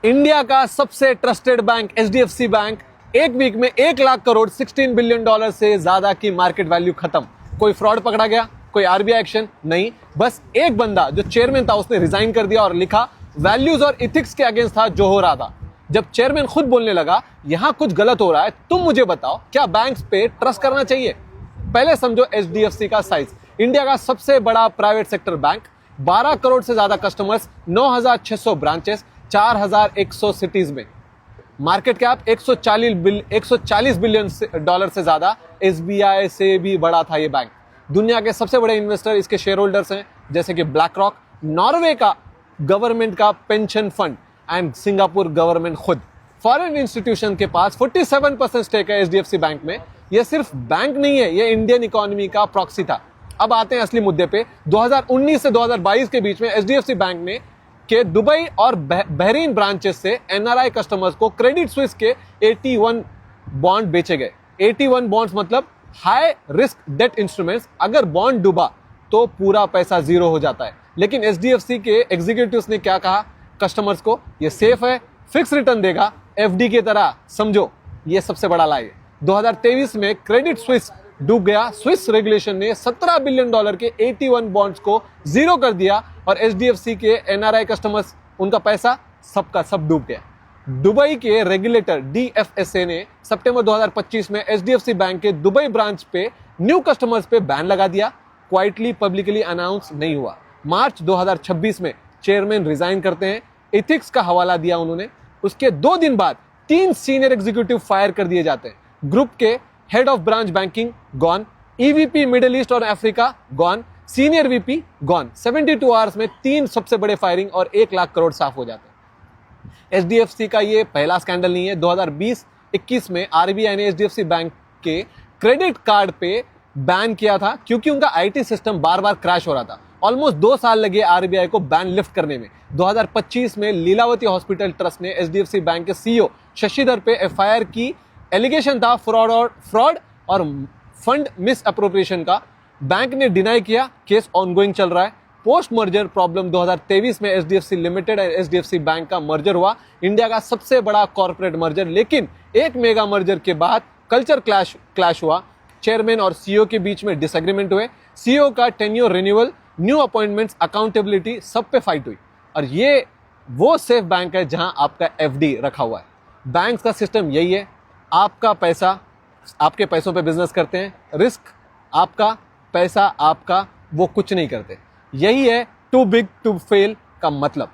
India का सबसे trusted bank HDFC bank एक वीक में 1 लाख करोड़ 16 बिलियन डॉलर से ज्यादा की मार्केट वैल्यू खत्म। कोई फ्रॉड पकड़ा गया, कोई आरबीआई एक्शन नहीं, बस एक बंदा जो चेयरमैन था उसने रिजाइन कर दिया और लिखा वैल्यूज और इथिक्स के अगेंस्ट था जो हो रहा था। जब चेयरमैन खुद बोलने लगा यहां कुछ गलत हो रहा है, तुम मुझे बताओ क्या बैंक्स पे ट्रस्ट करना चाहिए। पहले समझो एचडीएफसी का साइज। इंडिया का सबसे बड़ा प्राइवेट सेक्टर बैंक, 12 करोड़ से ज्यादा कस्टमर्स, 9,600 ब्रांचेस, 4,100 सिटीज में। मार्केट कैप 140 बिलियन डॉलर से ज्यादा। एसबीआई से भी बड़ा था ये बैंक। दुनिया के सबसे बड़े इन्वेस्टर इसके शेयर होल्डर्स हैं, जैसे कि ब्लैक रॉक, नॉर्वे का गवर्नमेंट का pension fund and Singapore government खुद। फॉरेन इंस्टीट्यूशन के पास 47% स्टेक है एचडीएफसी बैंक में। यह सिर्फ बैंक नहीं है, यह इंडियन इकोनॉमी का प्रॉक्सी था। अब आते हैं असली मुद्दे पे। 2019 से 2022 के बीच में एचडीएफसी बैंक ने के दुबई और बहरीन ब्रांचेस से एनआरआई कस्टमर्स को क्रेडिट स्विस के 81 बॉन्ड बेचे गए। 81 बॉन्ड्स मतलब हाई रिस्क डेट इंस्ट्रूमेंट्स। अगर बॉन्ड डूबा तो पूरा पैसा जीरो हो जाता है। लेकिन एचडीएफसी के एग्जीक्यूटिव्स ने क्या कहा कस्टमर्स को, ये सेफ है, फिक्स रिटर्न देगा, एफडी की तरह समझो। ये सबसे बड़ा लाई है। 2023 में क्रेडिट स्विस डूब गया। स्विस रेगुलेशन ने 17 बिलियन डॉलर के 81 बॉन्ड्स को जीरो कर दिया और एचडीएफसी के एनआरआई कस्टमर्स, उनका पैसा सबका सब डूब गया। दुबई के रेगुलेटर डीएफएसए ने सितंबर 2025 में एचडीएफसी बैंक के दुबई ब्रांच पे न्यू कस्टमर्स पे बैन लगा दिया। क्वाइटली पब्लिकली अनाउंस नहीं हुआ। मार्च 2026 में चेयरमैन रिजाइन करते हैं। इथिक्स का हवाला दिया उन्होंने। उसके 2 दिन बाद 3 सीनियर एग्जीक्यूटिव फायर कर दिए जाते हैं। ग्रुप के head of branch banking gone, EVP Middle East और Africa gone, senior VP gone. 72 hours में 3 सबसे बड़े फायरिंग और 1 लाख करोड़ साफ हो जाते हैं। एचडीएफसी का ये पहला स्कैंडल नहीं है। 2020-21 में आरबीआई ने एचडीएफसी बैंक के क्रेडिट कार्ड पे बैन किया था क्योंकि उनका IT system bar bar crash हो रहा था। ऑलमोस्ट 2 साल लगे आरबीआई को बैन लिफ्ट करने में। 2025 में लीलावती हॉस्पिटल ट्रस्ट ने एचडीएफसी बैंक के सीईओ शशिधर पे एफआईआर की। एलिगेशन था फ्रॉड और फंड मिस अप्रोप्रिएशन का। बैंक ने डिनाई किया। केस ऑनगोइंग चल रहा है। पोस्ट मर्जर प्रॉब्लम 2023 में एचडीएफसी लिमिटेड और एचडीएफसी बैंक का मर्जर हुआ। इंडिया का सबसे बड़ा कॉर्पोरेट मर्जर। लेकिन एक मेगा मर्जर के बाद कल्चर क्लैश हुआ। चेयरमैन और सीईओ के बीच में डिसएग्रीमेंट हुए। सीईओ का tenure renewal, new appointments, accountability, सब पे फाइट हुई। और ये वो सेफ बैंक है जहां आपका एफडी रखा हुआ है। बैंक का सिस्टम यही है। आपका पैसा, आपके पैसों पे बिजनेस करते हैं। रिस्क आपका, पैसा आपका, वो कुछ नहीं करते। यही है टू बिग टू फेल का मतलब।